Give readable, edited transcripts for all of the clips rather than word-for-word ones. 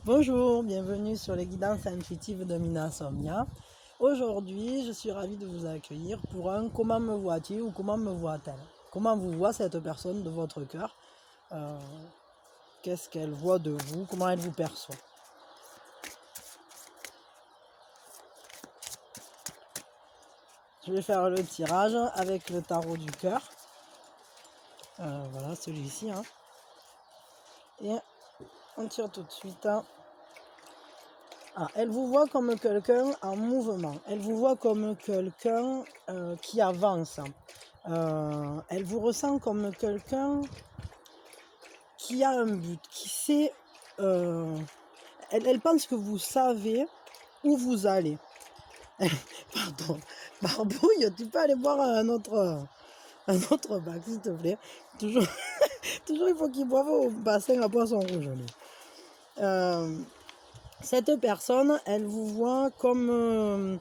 Bonjour, bienvenue sur les guidances intuitives de Mina Somnia. Aujourd'hui, je suis ravie de vous accueillir pour un comment me vois-tu ou comment me voit-elle. Comment vous voit cette personne de votre cœur. Qu'est-ce qu'elle voit de vous, comment elle vous perçoit. Je vais faire le tirage avec le tarot du cœur. Voilà, celui-ci. Et on tire tout de suite. Elle vous voit comme quelqu'un en mouvement. Elle vous voit comme quelqu'un qui avance. Elle vous ressent comme quelqu'un qui a un but, qui sait... elle pense que vous savez où vous allez. Pardon. Barbouille, tu peux aller boire un autre bac, s'il te plaît. Toujours, toujours il faut qu'il boive au bassin à poisson rouge. Cette personne, elle vous voit comme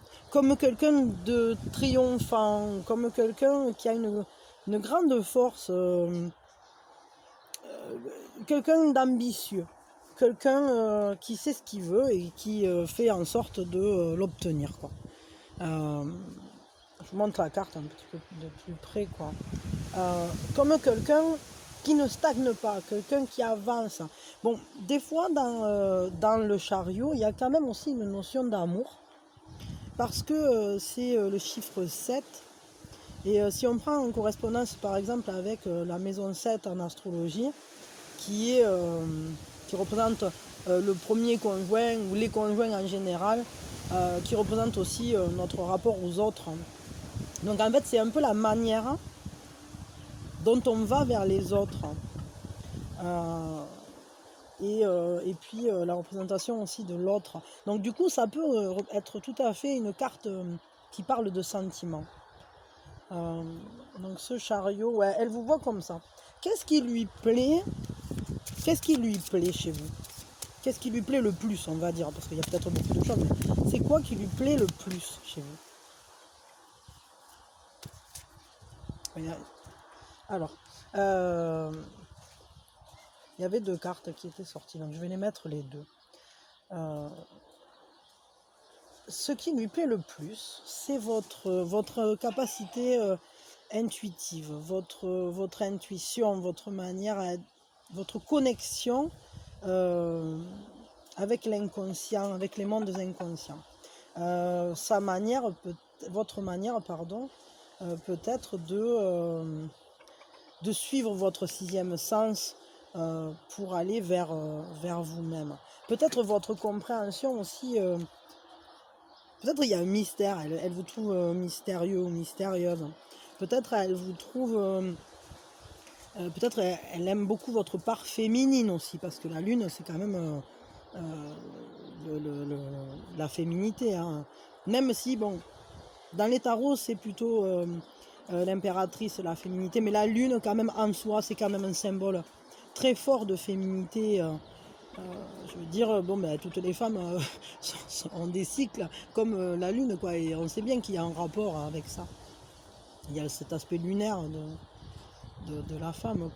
quelqu'un de triomphant, comme quelqu'un qui a une grande force, quelqu'un d'ambitieux, quelqu'un qui sait ce qu'il veut et qui fait en sorte de l'obtenir. Je vous montre la carte un petit peu de plus près. Comme quelqu'un qui ne stagne pas, quelqu'un qui avance. Bon, des fois dans le chariot, il y a quand même aussi une notion d'amour, parce que c'est le chiffre 7. Et si on prend en correspondance par exemple avec la maison 7 en astrologie, qui représente le premier conjoint ou les conjoints en général, qui représente aussi notre rapport aux autres. Donc en fait c'est un peu la manière dont on va vers les autres. Et puis la représentation aussi de l'autre. Donc du coup ça peut être tout à fait une carte qui parle de sentiments. Donc ce chariot, ouais, elle vous voit comme ça. Qu'est-ce qui lui plaît chez vous? Qu'est-ce qui lui plaît le plus, on va dire? Parce qu'il y a peut-être beaucoup de choses, mais c'est quoi qui lui plaît le plus chez vous? Alors, il y avait deux cartes qui étaient sorties, donc je vais les mettre les deux. Ce qui lui plaît le plus, c'est votre capacité intuitive, votre intuition, votre manière, votre connexion avec l'inconscient, avec les mondes inconscients. Votre manière, peut-être de suivre votre sixième sens pour aller vers vous-même. Peut-être votre compréhension aussi. Peut-être il y a un mystère, elle vous trouve mystérieux ou mystérieuse. Peut-être elle vous trouve... peut-être elle aime beaucoup votre part féminine aussi, parce que la lune, c'est quand même la féminité. Même si, bon, dans les tarots, c'est plutôt l'impératrice, la féminité, mais la lune, quand même, en soi, c'est quand même un symbole très fort de féminité. Je veux dire, toutes les femmes ont des cycles comme la lune, et on sait bien qu'il y a un rapport avec ça. Il y a cet aspect lunaire de la femme,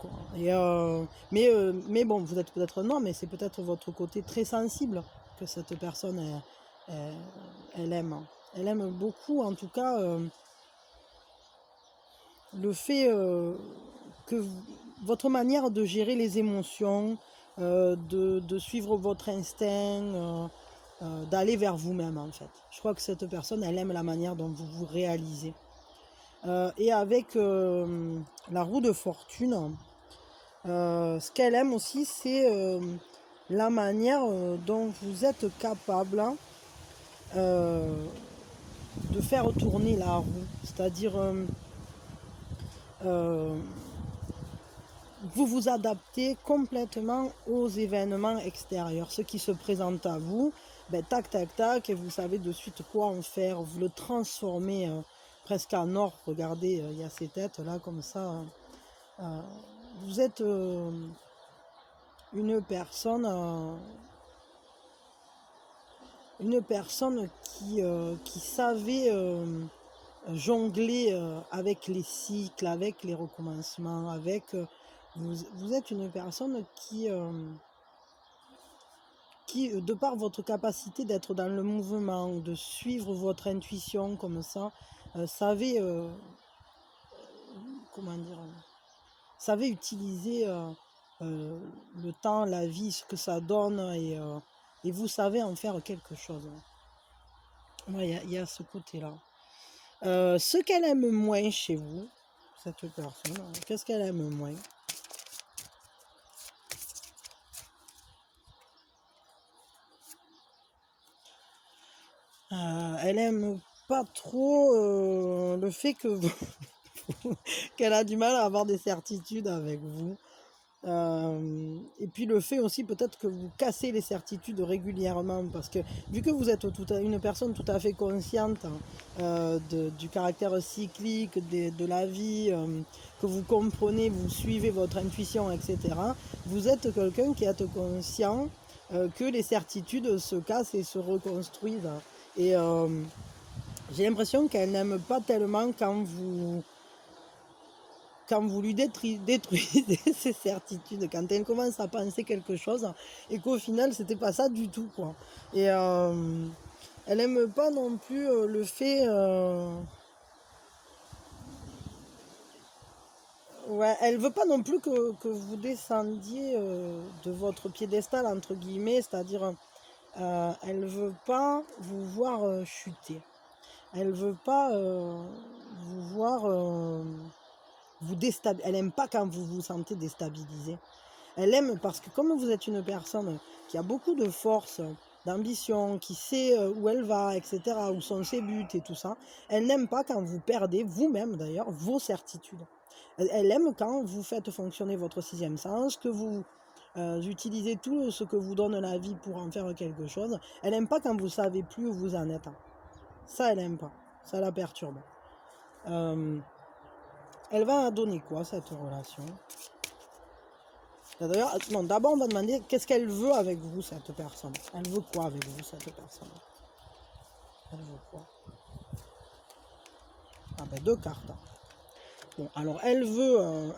mais bon, vous êtes peut-être non, mais c'est peut-être votre côté très sensible que cette personne elle aime. Elle aime beaucoup, en tout cas, le fait que votre manière de gérer les émotions, de suivre votre instinct, d'aller vers vous-même, en fait. Je crois que cette personne, elle aime la manière dont vous vous réalisez. Et avec la roue de fortune, ce qu'elle aime aussi, c'est la manière dont vous êtes capable de faire tourner la roue. C'est-à-dire, vous vous adaptez complètement aux événements extérieurs. Ce qui se présente à vous, tac, tac, tac, et vous savez de suite quoi en faire. Vous le transformez presque en or. Regardez, il y a ces têtes là comme ça. Vous êtes une personne qui savait jongler avec les cycles, avec les recommencements, vous êtes une personne qui, de par votre capacité d'être dans le mouvement, de suivre votre intuition comme ça, savez, comment dire, savez utiliser le temps, la vie, ce que ça donne, et vous savez en faire quelque chose. Ouais, il y a ce côté-là. Ce qu'elle aime moins chez vous, cette personne, qu'est-ce qu'elle aime moins? Elle aime pas trop le fait que qu'elle a du mal à avoir des certitudes avec vous. Et puis le fait aussi peut-être que vous cassez les certitudes régulièrement, parce que vu que vous êtes une personne tout à fait consciente du caractère cyclique de la vie, que vous comprenez, vous suivez votre intuition, etc., vous êtes quelqu'un qui est conscient que les certitudes se cassent et se reconstruisent. Et j'ai l'impression qu'elle n'aime pas tellement quand vous lui détruisez ses certitudes, quand elle commence à penser quelque chose et qu'au final c'était pas ça du tout, quoi. Et elle aime pas non plus le fait ouais, elle veut pas non plus que vous descendiez de votre piédestal entre guillemets, c'est-à-dire elle veut pas vous voir chuter, elle veut pas vous voir vous déstabiliser, elle aime pas quand vous vous sentez déstabilisé. Elle aime parce que comme vous êtes une personne qui a beaucoup de force, d'ambition, qui sait où elle va, etc., où sont ses buts et tout ça, elle n'aime pas quand vous perdez, vous-même d'ailleurs, vos certitudes. Elle aime quand vous faites fonctionner votre sixième sens, que vous utilisez tout ce que vous donne la vie pour en faire quelque chose. Elle n'aime pas quand vous savez plus où vous en êtes. Ça, elle n'aime pas. Ça la perturbe. Elle va donner quoi, cette relation? D'ailleurs, non, d'abord on va demander qu'est-ce qu'elle veut avec vous, cette personne. Elle veut quoi avec vous, cette personne? Elle veut quoi? Ah ben, deux cartes. Bon, alors elle veut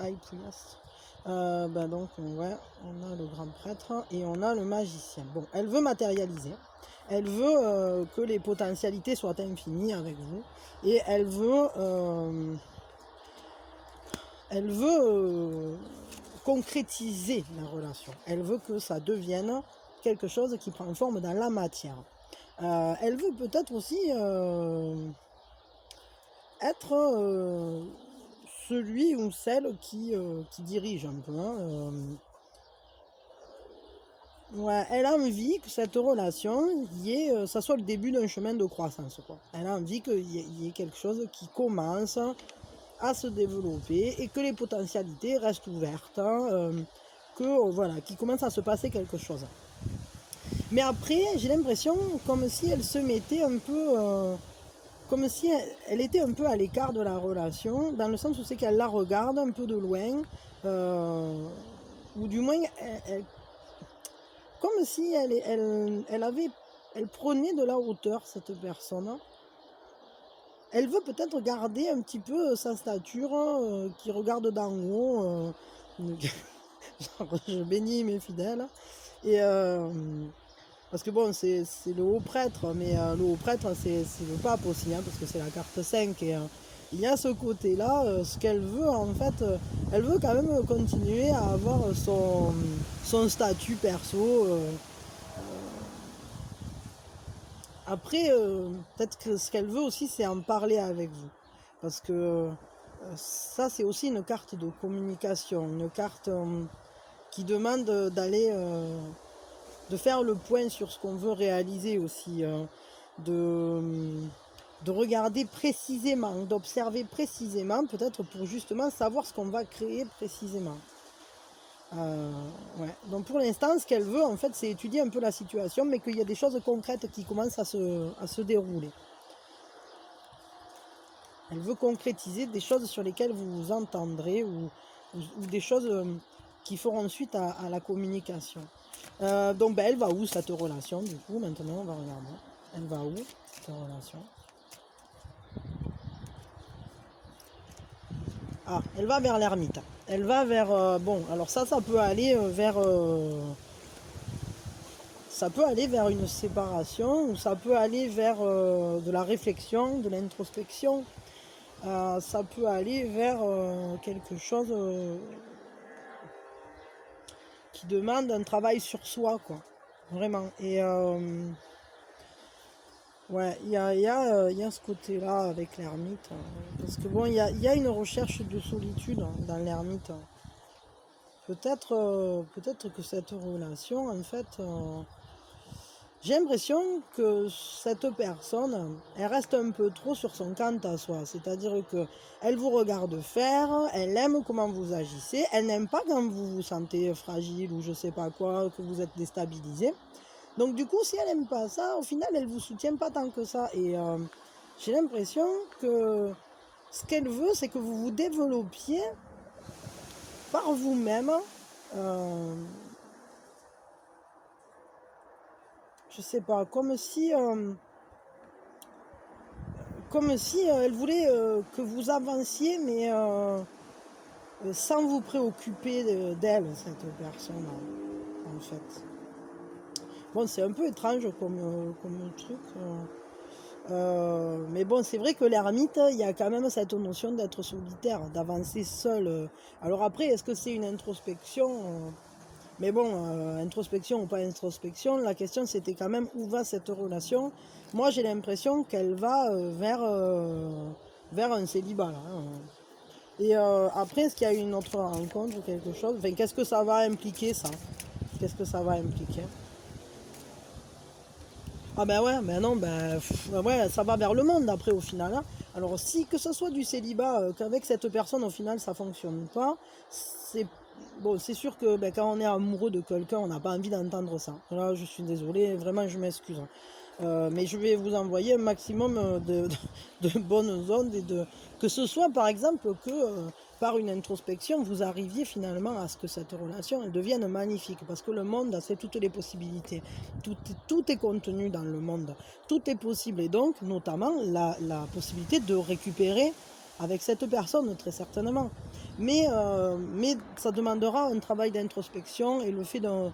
High Priest. Ben donc ouais, on a le grand prêtre et on a le magicien. Bon, elle veut matérialiser. Elle veut que les potentialités soient infinies avec vous. Et elle veut concrétiser la relation. Elle veut que ça devienne quelque chose qui prend forme dans la matière. Elle veut peut-être aussi être celui ou celle qui dirige un peu. Ouais, elle a envie que cette relation, ça soit le début d'un chemin de croissance, quoi. Elle a envie qu'il y ait quelque chose qui commence à se développer et que les potentialités restent ouvertes, voilà, qu'il commence à se passer quelque chose. Mais après, j'ai l'impression comme si elle se mettait un peu, comme si elle était un peu à l'écart de la relation, dans le sens où c'est qu'elle la regarde un peu de loin, ou du moins, comme si elle prenait de la hauteur, cette personne. Elle veut peut-être garder un petit peu sa stature qui regarde d'en haut. Genre, je bénis mes fidèles. Et parce que bon, c'est le haut prêtre, mais le haut prêtre, c'est le pape aussi, hein, parce que c'est la carte 5. Et il y a ce côté-là, ce qu'elle veut, en fait, elle veut quand même continuer à avoir son statut perso. Après, peut-être que ce qu'elle veut aussi, c'est en parler avec vous. Parce que ça, c'est aussi une carte de communication, une carte qui demande de faire le point sur ce qu'on veut réaliser aussi, de regarder précisément, d'observer précisément, peut-être pour justement savoir ce qu'on va créer précisément. Ouais. Donc pour l'instant, ce qu'elle veut, en fait, c'est étudier un peu la situation, mais qu'il y a des choses concrètes qui commencent à se dérouler. Elle veut concrétiser des choses sur lesquelles vous vous entendrez, ou des choses qui feront suite à la communication. Donc elle va où, cette relation, du coup? Maintenant, on va regarder. Elle va où, cette relation? Ah, elle va vers l'ermite. Elle va vers... bon, alors ça peut aller vers... ça peut aller vers une séparation, ou ça peut aller vers de la réflexion, de l'introspection. Ça peut aller vers quelque chose qui demande un travail sur soi, quoi. Vraiment. Et ouais, il y a ce côté-là avec l'ermite. Parce que bon, il y a une recherche de solitude dans l'ermite. Peut-être que cette relation, en fait, j'ai l'impression que cette personne, elle reste un peu trop sur son compte à soi. C'est-à-dire que elle vous regarde faire, elle aime comment vous agissez, elle n'aime pas quand vous vous sentez fragile ou je sais pas quoi, que vous êtes déstabilisé. Donc du coup, si elle n'aime pas ça, au final, elle vous soutient pas tant que ça. Et j'ai l'impression que ce qu'elle veut, c'est que vous vous développiez par vous-même. Euh, je sais pas, comme si elle voulait que vous avanciez, mais sans vous préoccuper d'elle, cette personne, en fait. Bon, c'est un peu étrange comme truc. Mais bon, c'est vrai que l'ermite, il y a quand même cette notion d'être solitaire, d'avancer seul. Alors après, est-ce que c'est une introspection Mais bon, introspection ou pas introspection, la question c'était quand même où va cette relation. Moi j'ai l'impression qu'elle va vers un célibat là, hein. Et après, est-ce qu'il y a une autre rencontre ou quelque chose? Enfin, qu'est-ce que ça va impliquer ça? Qu'est-ce que ça va impliquer? Ah ben ouais, ben non, ouais, ça va vers le monde après au final, hein. Alors si que ce soit du célibat, qu'avec cette personne au final ça fonctionne pas, c'est bon, c'est sûr que quand on est amoureux de quelqu'un, on n'a pas envie d'entendre ça. Là, je suis désolée, vraiment je m'excuse, hein. Mais je vais vous envoyer un maximum de bonnes ondes que ce soit par exemple que par une introspection, vous arriviez finalement à ce que cette relation elle devienne magnifique. Parce que le monde, c'est toutes les possibilités. Tout est contenu dans le monde. Tout est possible. Et donc, notamment, la possibilité de récupérer avec cette personne, très certainement. Mais ça demandera un travail d'introspection et le fait de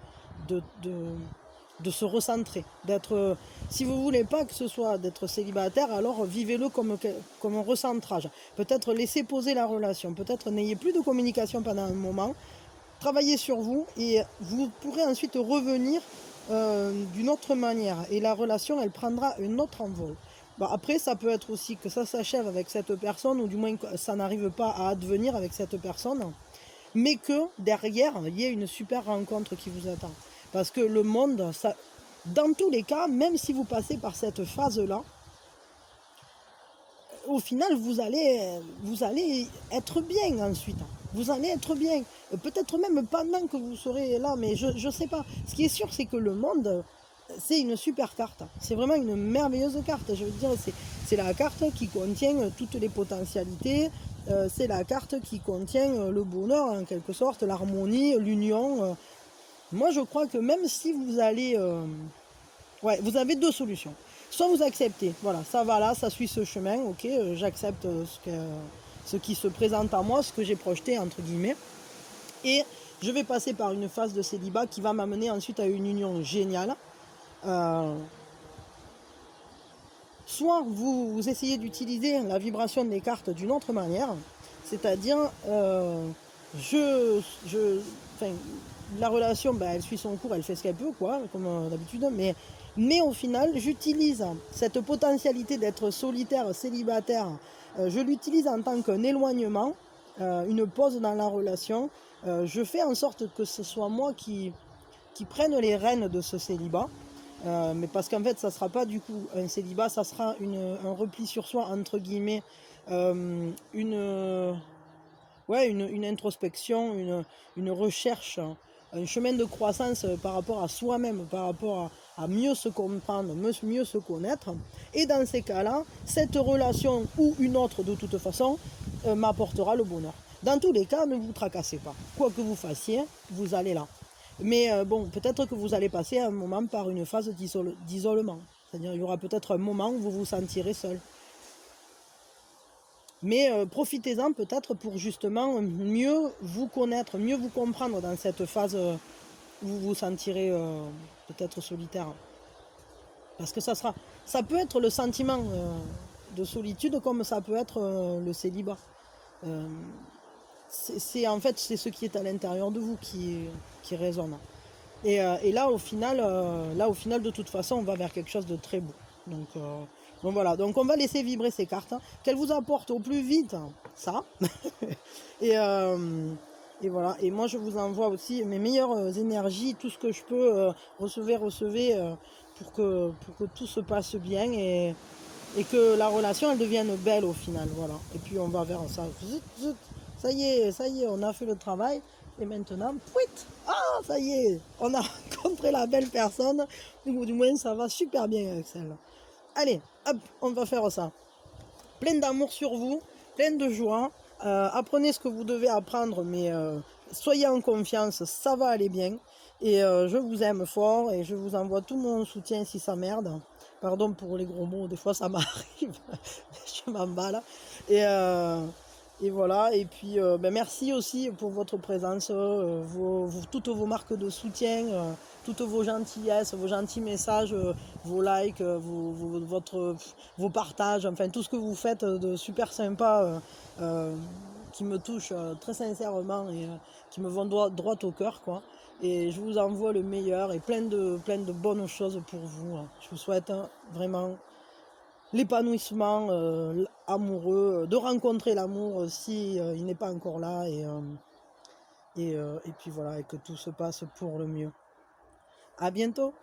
se recentrer, d'être, si vous voulez pas que ce soit d'être célibataire, alors vivez-le comme un recentrage. Peut-être laissez poser la relation, peut-être n'ayez plus de communication pendant un moment, travaillez sur vous et vous pourrez ensuite revenir d'une autre manière et la relation elle prendra un autre envol. Bon, après ça peut être aussi que ça s'achève avec cette personne ou du moins que ça n'arrive pas à advenir avec cette personne, mais que derrière il y ait une super rencontre qui vous attend. Parce que le monde, ça, dans tous les cas, même si vous passez par cette phase-là, au final, vous allez être bien ensuite. Vous allez être bien. Peut-être même pendant que vous serez là, mais je ne sais pas. Ce qui est sûr, c'est que le monde, c'est une super carte. C'est vraiment une merveilleuse carte. Je veux dire, c'est la carte qui contient toutes les potentialités. C'est la carte qui contient le bonheur, en quelque sorte, l'harmonie, l'union. Moi, je crois que même si vous allez... ouais, vous avez deux solutions. Soit vous acceptez, voilà, ça va là, ça suit ce chemin, ok, j'accepte ce qui se présente à moi, ce que j'ai projeté, entre guillemets. Et je vais passer par une phase de célibat qui va m'amener ensuite à une union géniale. Soit vous essayez d'utiliser la vibration des cartes d'une autre manière, c'est-à-dire, enfin, la relation, elle suit son cours, elle fait ce qu'elle peut, quoi, comme d'habitude, mais au final, j'utilise cette potentialité d'être solitaire, célibataire, je l'utilise en tant qu'un éloignement, une pause dans la relation. Je fais en sorte que ce soit moi qui prenne les rênes de ce célibat. Mais parce qu'en fait, ça ne sera pas du coup un célibat, ça sera un repli sur soi, entre guillemets, une introspection, une recherche, un chemin de croissance par rapport à soi-même, par rapport à mieux se comprendre, mieux se connaître. Et dans ces cas-là, cette relation ou une autre de toute façon m'apportera le bonheur. Dans tous les cas, ne vous tracassez pas. Quoi que vous fassiez, vous allez là. Mais bon, peut-être que vous allez passer un moment par une phase d'isolement. C'est-à-dire il y aura peut-être un moment où vous vous sentirez seul. Mais profitez-en peut-être pour justement mieux vous connaître, mieux vous comprendre dans cette phase où vous vous sentirez peut-être solitaire. Parce que ça peut être le sentiment de solitude comme ça peut être le célibat. Euh, en fait, c'est ce qui est à l'intérieur de vous qui résonne. Et là, au final, de toute façon, on va vers quelque chose de très beau. Donc voilà, donc on va laisser vibrer ces cartes, hein, qu'elles vous apportent au plus vite ça. et, et voilà, et moi je vous envoie aussi mes meilleures énergies, tout ce que je peux, recevez, pour que tout se passe bien et que la relation elle devienne belle au final, voilà. Et puis on va vers ça. Ça y est, on a fait le travail. Et maintenant, pouit, ah, ça y est, on a rencontré la belle personne. Ou du moins, ça va super bien avec celle-là. Allez, hop, on va faire ça. Plein d'amour sur vous, plein de joie. Apprenez ce que vous devez apprendre, mais soyez en confiance, ça va aller bien. Et je vous aime fort et je vous envoie tout mon soutien si ça merde. Pardon pour les gros mots, des fois ça m'arrive. Je m'emballe. Et, et voilà, et puis merci aussi pour votre présence, toutes vos marques de soutien, toutes vos gentillesses, vos gentils messages, vos likes, vos partages, enfin tout ce que vous faites de super sympa, qui me touche très sincèrement et qui me vont droit au cœur, quoi. Et je vous envoie le meilleur et plein de bonnes choses pour vous. Je vous souhaite vraiment l'épanouissement amoureux, de rencontrer l'amour si il n'est pas encore là et puis voilà, et que tout se passe pour le mieux. À bientôt.